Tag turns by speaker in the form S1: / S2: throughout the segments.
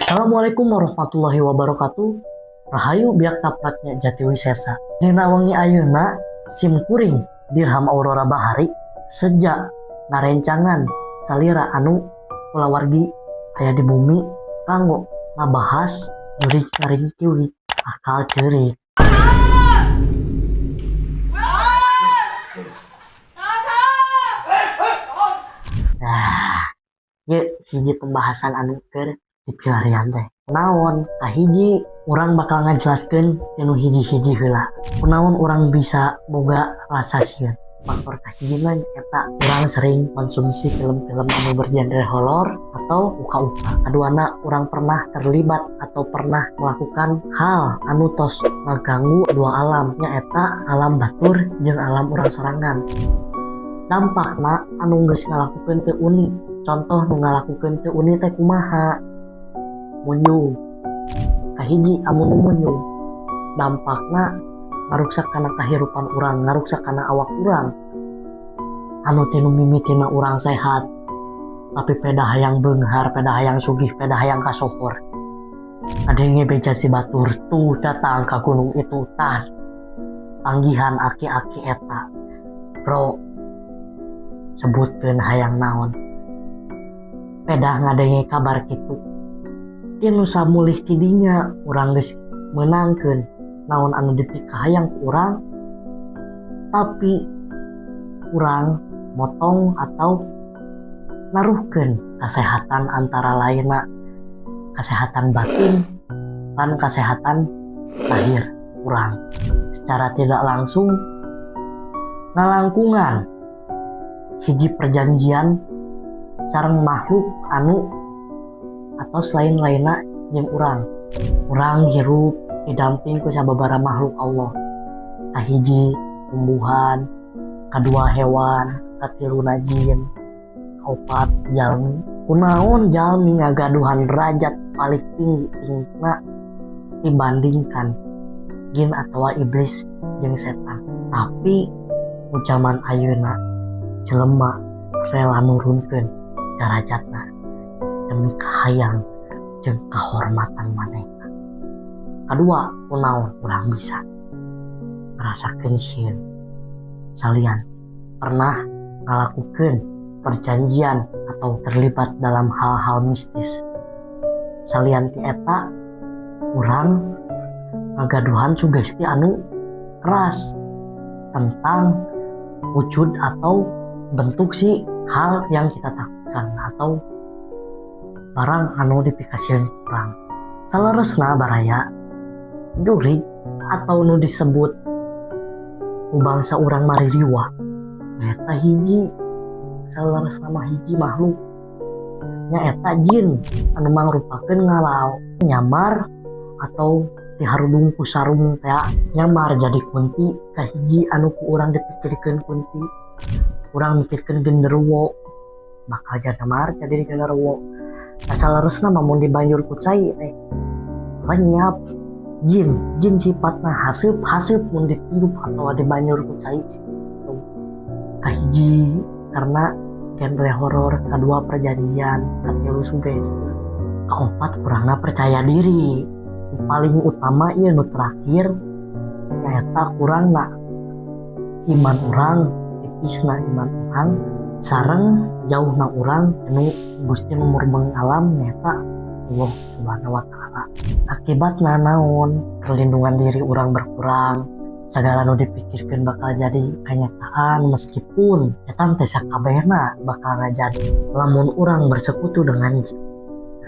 S1: Assalamualaikum warahmatullahi wabarakatuh. Rahayu biak tapraknya Jati Wisesa. Dina wengi ayeuna simkuring dirham Aurora Bahari sejak narencangan salira anu kulawargi aya di bumi kanggo ngabahas jurig ngaring kiwi akal ceurik. Nah, ye hiji pembahasan anu keur dipilarian teh. Kunaon kahiji urang bakal ngajelaskeun anu hiji-hiji heula. Kunaon urang bisa boga rasa sieun. Faktor kahijina eta urang sering konsumsi film-film anu bergenre horor atau uka-uka. Kaduana urang pernah terlibat atau pernah melakukan hal anu tos ngaganggu dua alam, nyaeta alam batur jeung alam urang sorangan. Dampakna anu geus ngalakukeun teu uni. Contoh nu ngalakukeun teu uni teh kumaha? Munyung. Kahiji amun munyung dampakna ngaruksak kana kahirupan urang, ngaruksak kana awak urang. Anu tinu mimitina urang sehat, tapi peda hayang beunghar, peda hayang sugih, peda hayang kasohor. Adenge beja si batur tuh datang ka gunung itu tah. Panggihan aki-aki eta. Bro, sebutkeun hayang naon. Pedah ngadenge kabar kitu. Tinu samulih tidinya urang geus meunangkeun naon anu dipikahayang ku urang, tapi urang motong atau naruhkeun kesehatan antara lainna kesehatan batin dan kesehatan lahir urang. Secara tidak langsung ngalangkungan hiji perjanjian sareng makhluk anu atau selain lainna jeung urang hirup didamping ku sababaraha makhluk Allah. Kahiji tumbuhan, kadua hewan, katiluna jin, kaopat jalmi. Kunaon jalmi ngagaduhan derajat paling tinggi-tingna dibandingkan jin atawa iblis jeung setan. Tapi ku zaman ayeuna jelema rela nurunkeun derajatna demi kahayang jeung kahormatan manehna. Kadua, kunaon urang bisa ngarasakeun sieun salian pernah ngalakukeun perjanjian atau terlibat dalam hal-hal mistis. Salian ti eta urang ngagaduhan sugesti anu keras tentang wujud atau bentuk si hal yang kita takutkan atau barang anu dipikasieun urang. Saleresna baraya jurig atau nu disebut ku bangsa urang maririwa nyaeta hiji saleresna mah hiji makhluk nyaeta jin anu mangrupakeun ngalau nyamar atau diharudung ku sarung teh nyamar jadi kunti. Kahiji anu ku urang dipikirkeun kunti, urang mikirkeun genderuwo bakal nyamar jadi genderuwo. Saleresna mah mun dibanjur ku cai lenyap jin sifatna haseup mun ditiup atawa dibanjur ku cai. Kahiji karena genre horor, kadua perjanjian, katilu sugesti, kaopat kurangna percaya diri. Paling utama ieu nu terakhir nyaeta kurangna iman urang, tipisna iman urang sareng jauhna urang anu Gusti Nomor Alam nyaeta Allah Subhanahu wa taala. Akibatna naon? Perlindungan diri urang berkurang. Sagala nu dipikirkeun bakal jadi kenyataan meskipun eta teh sakabehna bakal ngajadi. Lamun urang bersekutu dengan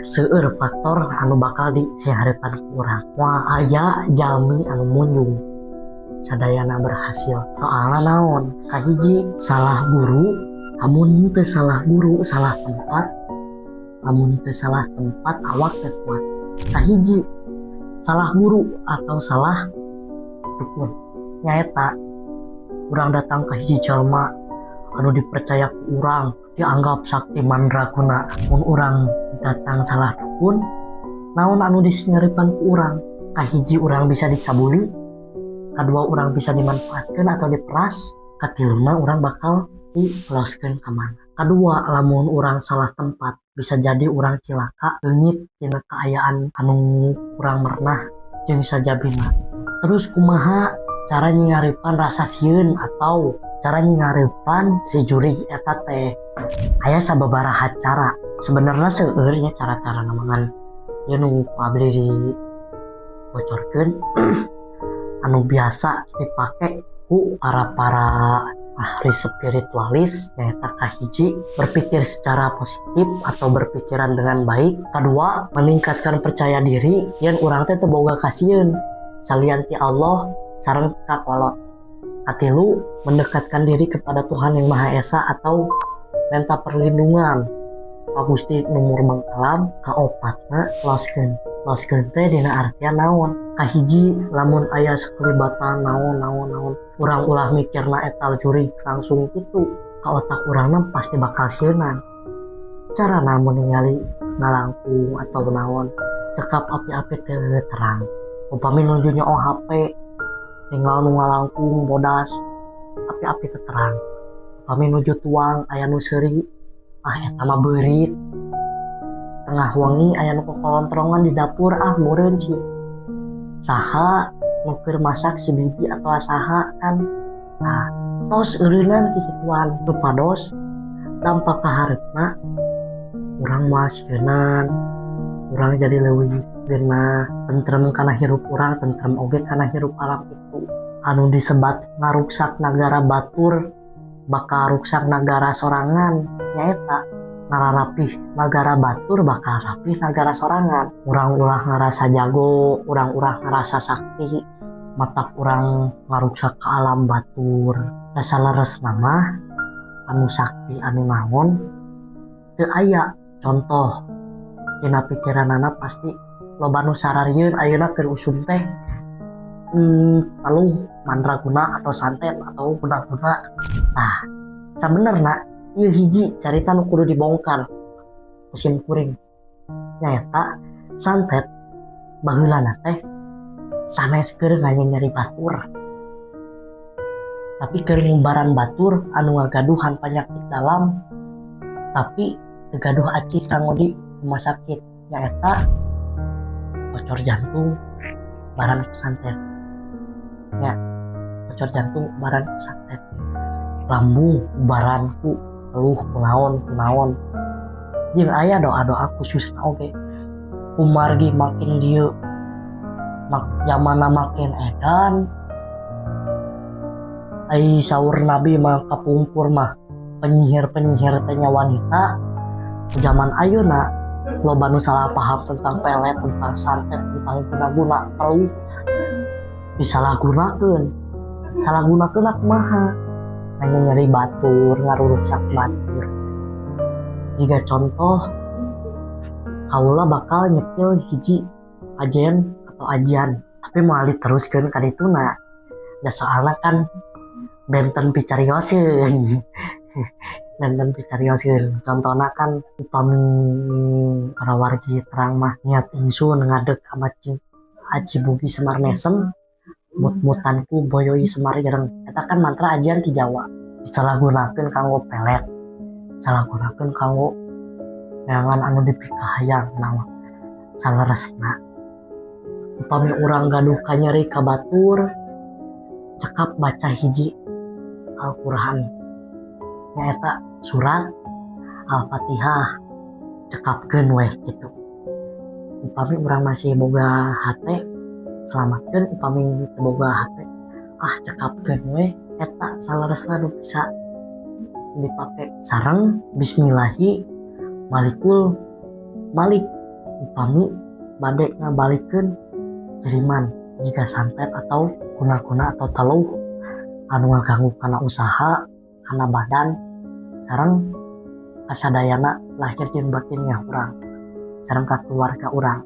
S1: seueur faktor anu bakal disihareupan ku urang. Moal aya jalmi anu munjung sadayana berhasil. Soalna naon? Kahiji salah guru, amun teu salah guru salah tempat, amun teu salah tempat awak teu kuat. Kahiji salah guru atau salah dukun. Nyaeta urang datang ka hiji jalma anu dipercaya ku urang, dianggap sakti mandraguna. Mun urang datang salah dukun, naon anu disingareupan ku urang? Kahiji urang bisa dicabuli, kadua urang bisa dimanfaatkeun atau diperas, katiluna urang bakal dipeloskeun ka mana. Kadua lamun urang salah tempat, bisa jadi urang cilaka leungit tina kaayaan anu kurang mernah jeung sajabina. Terus kumaha cara nyingaripan rasa sieun atau cara nyingaripan si jurig eta teh? Aya sababaraha cara. Sebenarnya seueur nya cara-cara namangan ieu nu abdi dibocorkeun anu biasa dipake ku para ahli spiritualis nyaeta kahiji berpikir secara positif atau berpikiran dengan baik. Kedua, meningkatkan percaya diri yen urang teh teu boga kasieun salian ti Allah sareng kakolot. Katilu, mendekatkan diri kepada Tuhan yang Maha Esa atau minta perlindungan ka Gusti Numur Bangkalam. Kaopatna loskeun teh dina artian naon? Kahiji, lamun aya sakelibatan naon urang ulah mikirna etal jurig langsung kitu ka otak urangna pasti bakal sieunan. Carana mun ningali ngalangkung atau naon cekap api-api teu terang. Upami nuju nyoong HP tinggal nu ngalangkung bodas api-api teu terang. Upami nuju tuang aya nu seuri eta mah beurit. Tengah wengi aya nu kokolontrongan di dapur meureun sih. Saha nu keur masak si bibi atau saha kan. Nah, tos eureunan ti kituan lupados dampak ka hareupna urang mah sieunan, urang jadi leuwih geuna tentrem kana hirup urang, tentrem oge kana hirup alam itu. Anu disebat ngaruksak nagara batur bakal ruksak nagara sorangan nyaeta ngararapih nagara batur bakal rapih nagara sorangan. Urang ulah ngarasa jago, urang ulah ngarasa sakti, matak urang ngaruksak ke alam batur. Dasaleresna mah anu sakti anu naon teu aya. Contoh dina pikiranana pasti loba nu sararieun ayeuna keur usum teh taluh mandraguna atau santet atau guna-guna. Nah, sabenerna ieu hiji carita nu kudu dibongkar musim kuring. Nyaeta santet baheulana teh sanes keur nyari batur. Tapi keur ngumbaran batur anu ngagaduhan penyakit dalam tapi teu gaduh acis kanggo di rumah sakit. Nyaeta bocor jantung baran santet. Nya, bocor jantung baran santet. Lambung baran ku teluh kunaon jeung aya doa-doa khususna oge. Kumargi makin dieu zamana makin edan ai saur Nabi mah kapungkur mah penyihir teh nya wanita. Zaman ayeuna loba nu salah paham tentang pelet, tentang santet, tentang guna-guna teluh disalahgunakeun kumaha hanya nyeri batur, ngaruruksak batur. Jika contoh kaula bakal nyepil hiji ajen atau ajian tapi mau diteruskeun ka dituna. Da soalna kan benten picarioseun contohna kan upami para wargi terang mah niat ingsun ngadeg ka Aji Bugi Semar Mesem mut-mutanku boyoi Semar Ireng. Eta kan mantra ajian ti Jawa disalahgunakeun kanggo pelet, salahgunakeun kanggo neangan anu dipikahayang naon saleresna. Upami urang gaduh ka nyeri ka batur cekap baca hiji Al-Qur'an nyaeta surat Al-Fatihah cekapkeun weh kitu. Upami urang masih boga hate selamatkeun, upami teu boga hate cekapkeun weh eta saleresna nu bisa dipake sareng bismillahi malikul malik. Upami bade ngabalikeun kiriman jika santet atau guna-guna atau teluh anu ngaganggu kana usaha, kana badan sareng kasadayana lahir jeung batinnya urang sareng ka keluarga urang.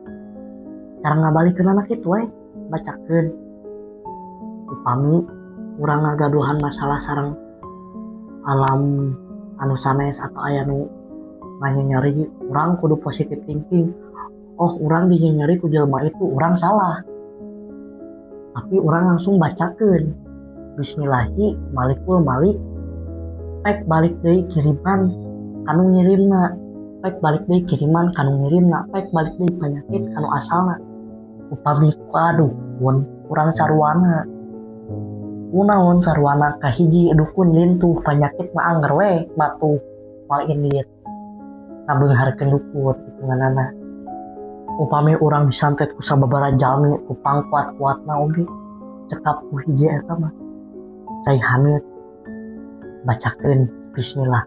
S1: Cara ngabalikeun anak kitu we bacakeun. Upami urang ngagaduhan masalah sareng alam anu sanes atau aya nu nyeri, urang kudu positive thinking. Oh, urang nyeri ku jelema itu urang salah. Tapi urang langsung bacakeun bismillahi malikul malik pek balik deui kiriman anu ngirimna pek balik deui kiriman kanu ngirimna, pek balik deui penyakit kanu asalna. Upami dukun urang sarwana kunaon sarwana kahiji dukun lintuh penyakit mah angger we matuh moal indit nabeungharkeun dukun itu nganana. Upami urang disantet ku sababaraha jalmi ku pangkuat-kuatna oge cekap ku hiji eta mah cai hamid bacakeun bismillah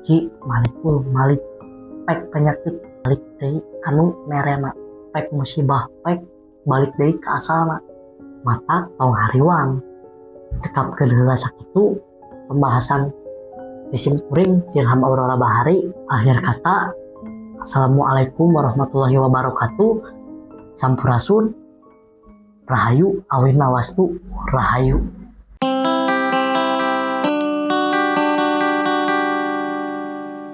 S1: ki malikul malik pek penyakit balik deui anu merena, pek musibah pek balik deui ka asalna mata tong hariwang. Cekapkeun heula sakitu pembahasan isim kuring Dirham Aurora Bahari. Akhir kata, assalamualaikum warahmatullahi wabarakatuh. Sampurasun, rahayu, awina wastu, rahayu.